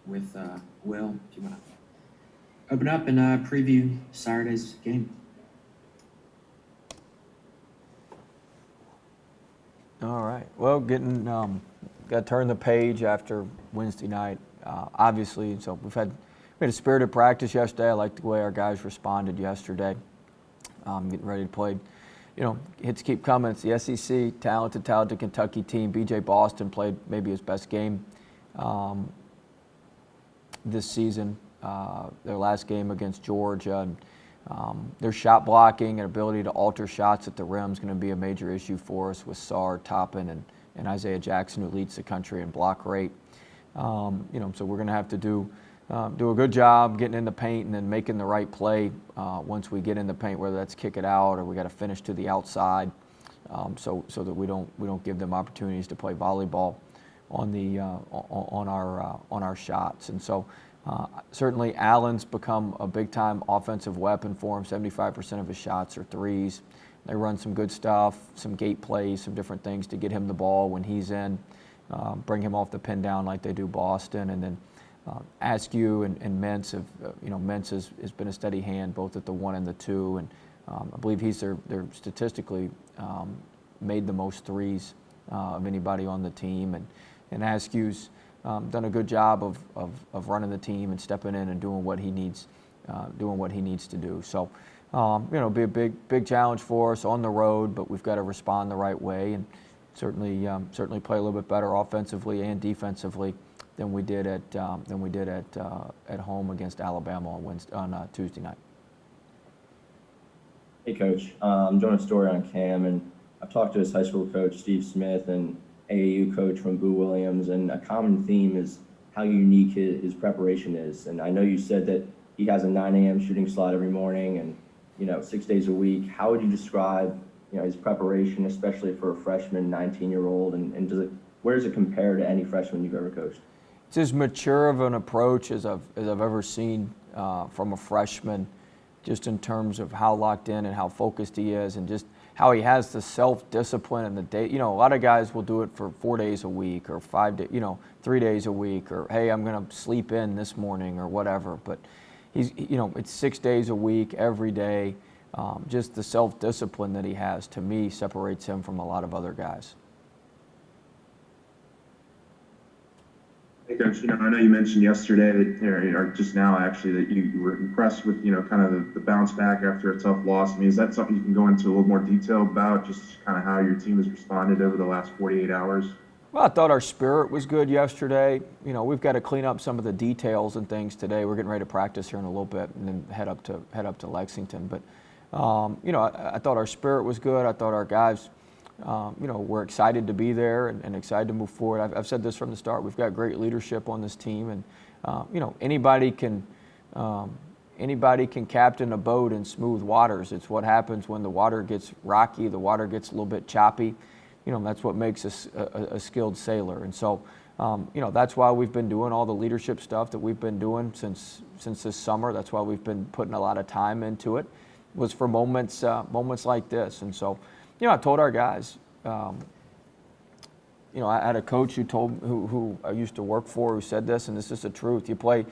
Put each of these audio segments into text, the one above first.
with Will. If you want to open up and preview Saturday's game. All right. Well, got to turn the page after Wednesday night, obviously. So we had a spirited practice yesterday. I like the way our guys responded yesterday. Getting ready to play. Hits keep coming. It's the SEC, talented Kentucky team. B.J. Boston played maybe his best game this season. Their last game against Georgia. And, their shot blocking and ability to alter shots at the rim is going to be a major issue for us with Sarr, Toppin, and Isaiah Jackson, who leads the country in block rate. So we're going to have to do a good job getting in the paint and then making the right play once we get in the paint, whether that's kick it out or we got to finish to the outside, so that we don't give them opportunities to play volleyball on our shots. And so certainly Allen's become a big-time offensive weapon for him. 75% of his shots are threes. They run some good stuff, some gate plays, some different things to get him the ball when he's in, bring him off the pin down like they do Boston. And then Askew and Mintz have, Mintz has been a steady hand both at the 1 and the 2. And I believe he's their statistically made the most threes of anybody on the team. And Askew's done a good job of running the team and stepping in and doing what he needs to do. So, it'll be a big challenge for us on the road, but we've got to respond the right way and certainly play a little bit better offensively and defensively than we did at home against Alabama on Tuesday night. Hey, Coach. I'm doing a story on Cam, and I've talked to his high school coach, Steve Smith, and AAU coach from Boo Williams, and a common theme is how unique his preparation is. And I know you said that he has a 9 a.m. shooting slot every morning and, 6 days a week. How would you describe, his preparation, especially for a freshman, 19-year-old, and where does it compare to any freshman you've ever coached? It's as mature of an approach as I've ever seen from a freshman, just in terms of how locked in and how focused he is, and just how he has the self-discipline and the day. A lot of guys will do it for 4 days a week or 5 days, 3 days a week, or hey, I'm going to sleep in this morning or whatever. But he's, it's 6 days a week, every day. Just the self-discipline that he has, to me, separates him from a lot of other guys. Hey, Coach, I know you mentioned yesterday or just now actually, that you were impressed with, kind of the bounce back after a tough loss. I mean, is that something you can go into a little more detail about, just kind of how your team has responded over the last 48 hours? Well, I thought our spirit was good yesterday. We've got to clean up some of the details and things today. We're getting ready to practice here in a little bit and then head up to Lexington. But, I thought our spirit was good. I thought our guys, we're excited to be there and excited to move forward. I've said this from the start. We've got great leadership on this team, and anybody can captain a boat in smooth waters. It's what happens when the water gets rocky, the water gets a little bit choppy. That's what makes us a skilled sailor. And so, that's why we've been doing all the leadership stuff that we've been doing since this summer. That's why we've been putting a lot of time into it. Was for moments like this. And so, I told our guys, I had a coach who I used to work for who said this, and this is the truth. You play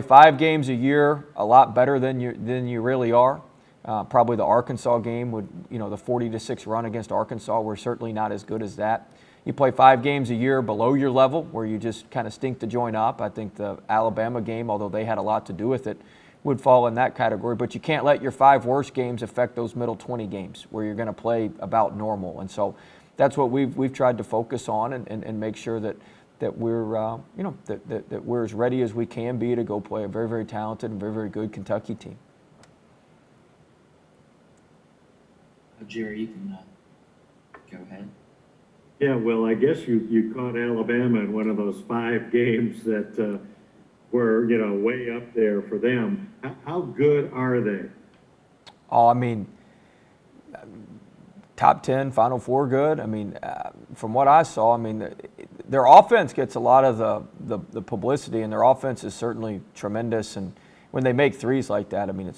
5 games a year, a lot better than you really are. Probably the Arkansas game the 40-6 run against Arkansas, we're certainly not as good as that. You play 5 games a year below your level, where you just kind of stink the joint up. I think the Alabama game, although they had a lot to do with it, would fall in that category. But you can't let your 5 worst games affect those middle 20 games where you're going to play about normal. And so that's what we've tried to focus on and make sure that we're that we're as ready as we can be to go play a very, very talented and very, very good Kentucky team. Jerry, you can go ahead. Yeah, well, I guess you caught Alabama in one of those 5 games that were, way up there for them. How good are they? Oh, I mean, top 10, Final Four good. I mean, from what I saw, I mean, their offense gets a lot of the publicity, and their offense is certainly tremendous. And when they make threes like that, I mean,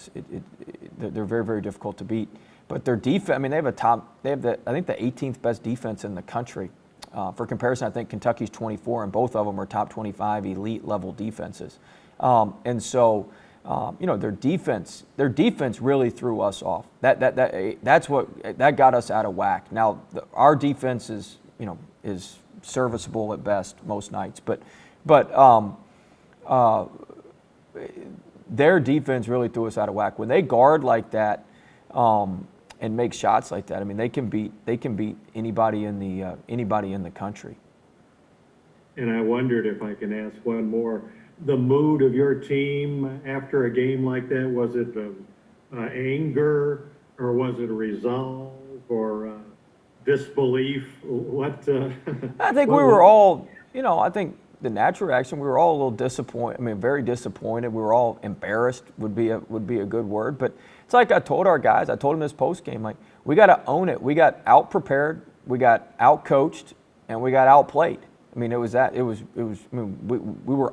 they're very, very difficult to beat. But their defense, I mean, they have I think the 18th best defense in the country. For comparison, I think Kentucky's 24, and both of them are top 25 elite level defenses. And so, their defense really threw us off. That's what got us out of whack. Now, our defense is serviceable at best most nights, but their defense really threw us out of whack. When they guard like that and make shots like that, I mean, they can beat anybody in the country. And I wondered if I can ask one more. The mood of your team after a game like that, was it anger, or was it a resolve, or disbelief? What? I think we were all, I think the natural reaction, we were all a little disappointed. I mean, very disappointed. We were all embarrassed would be a good word. But it's like I told our guys, I told them this post game, like, we got to own it. We got out prepared, we got out coached, and we got outplayed. I mean, we were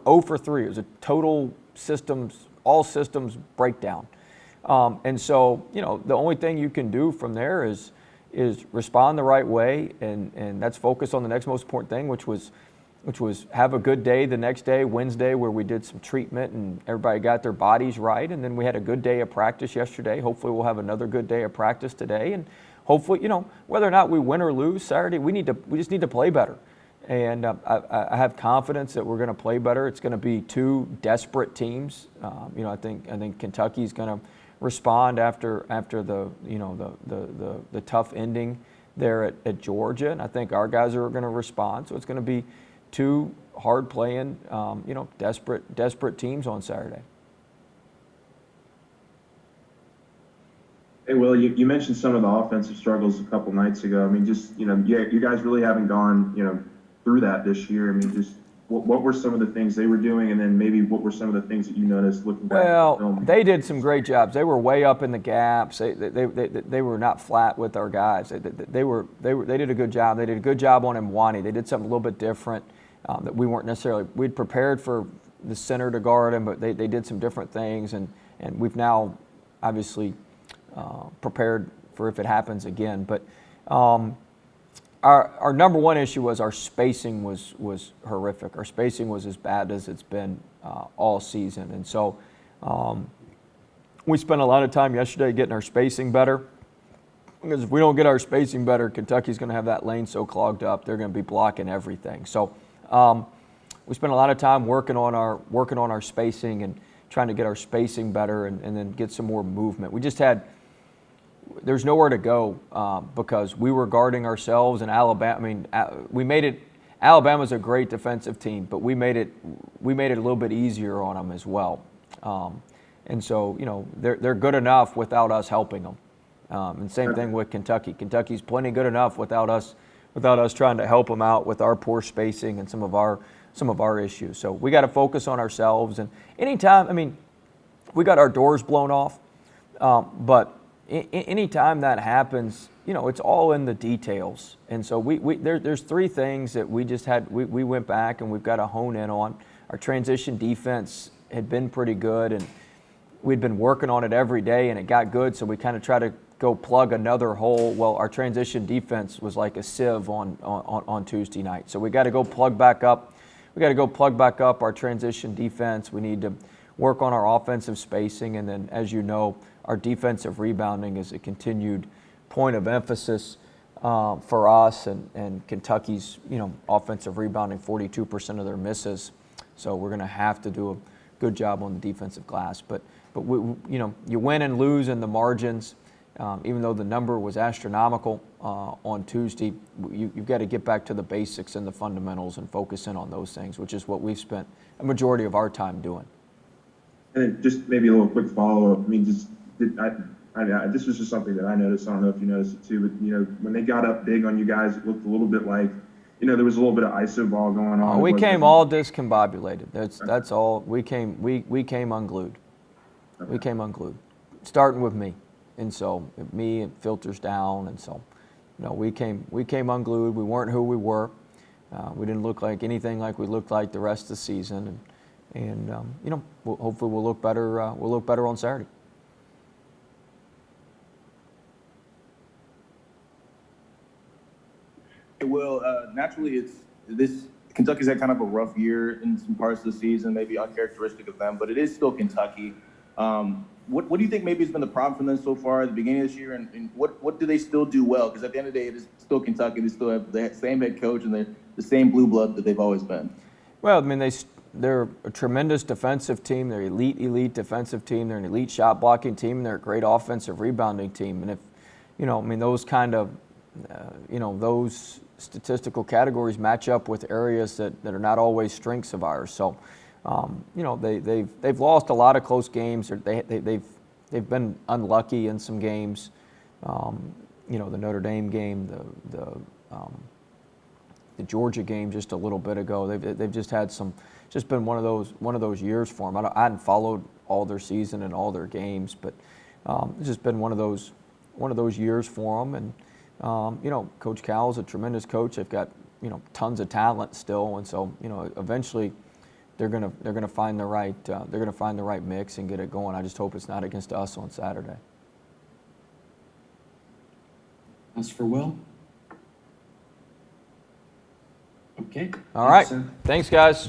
0 for 3. It was a total all systems breakdown. And so, the only thing you can do from there is respond the right way, and that's focus on the next most important thing, which was have a good day the next day, Wednesday, where we did some treatment and everybody got their bodies right, and then we had a good day of practice yesterday. Hopefully we'll have another good day of practice today, and hopefully, whether or not we win or lose Saturday, we just need to play better. And I have confidence that we're going to play better. It's going to be two desperate teams. I think Kentucky's going to respond after the tough ending there at Georgia, and I think our guys are going to respond. So it's going to be two hard playing, desperate teams on Saturday. Hey, Will, you mentioned some of the offensive struggles a couple nights ago. I mean, just, you guys really haven't gone, through that this year. I mean, just what were some of the things they were doing, and then maybe what were some of the things that you noticed looking back at the film? They did some great jobs. They were way up in the gaps. They were not flat with our guys. They did a good job. They did a good job on Mwani. They did something a little bit different that we weren't necessarily. We'd prepared for the center to guard him, but they did some different things, and we've now obviously prepared for if it happens again. But our number one issue was our spacing was horrific. Our spacing was as bad as it's been all season. And so we spent a lot of time yesterday getting our spacing better, because if we don't get our spacing better, Kentucky's going to have that lane so clogged up, they're going to be blocking everything. So we spent a lot of time working on our spacing and trying to get our spacing better and then get some more movement. There's nowhere to go because we were guarding ourselves, and Alabama. I mean, we made it. Alabama's a great defensive team, but we made it a little bit easier on them as well. And so, they're good enough without us helping them. And same thing with Kentucky. Kentucky's plenty good enough without us trying to help them out with our poor spacing and some of our issues. So we got to focus on ourselves. And anytime, I mean, we got our doors blown off, but anytime that happens, it's all in the details. And so there's three things that we went back and we've got to hone in on. Our transition defense had been pretty good, and we'd been working on it every day, and it got good, so we kind of try to go plug another hole. Well, our transition defense was like a sieve on Tuesday night. So we got to go plug back up. We got to go plug back up our transition defense. We need to work on our offensive spacing, and then, as you know, our defensive rebounding is a continued point of emphasis for us, and Kentucky's, offensive rebounding, 42% of their misses. So we're going to have to do a good job on the defensive glass. But you win and lose in the margins. Even though the number was astronomical on Tuesday, you've got to get back to the basics and the fundamentals and focus in on those things, which is what we've spent a majority of our time doing. And then just maybe a little quick follow-up. I mean, this was just something that I noticed. I don't know if you noticed it too, but when they got up big on you guys, it looked a little bit like, there was a little bit of ISO ball going on. We came all discombobulated. That's all. We came unglued. Okay. We came unglued, starting with me, and so it filters down, and so we came unglued. We weren't who we were. We didn't look like anything like we looked like the rest of the season, and hopefully we'll look better. We'll look better on Saturday. Will, naturally, Kentucky's had kind of a rough year in some parts of the season, maybe uncharacteristic of them, but it is still Kentucky. What do you think maybe has been the problem for them so far at the beginning of this year, and what do they still do well? Because at the end of the day, it is still Kentucky. They still have the same head coach and the same blue blood that they've always been. Well, I mean, they're a tremendous defensive team. They're elite defensive team. They're an elite shot blocking team. And they're a great offensive rebounding team. And if, I mean, those kind of, those statistical categories match up with areas that are not always strengths of ours. So, they've lost a lot of close games. They've been unlucky in some games. The Notre Dame game, the Georgia game just a little bit ago. They've just had just been one of those years for them. I hadn't followed all their season and all their games, but it's just been one of those years for them. And Coach Cal is a tremendous coach. They've got tons of talent still, and so eventually they're gonna find the right mix and get it going. I just hope it's not against us on Saturday. As for Will? Okay. All right. Thanks, sir. Thanks, guys.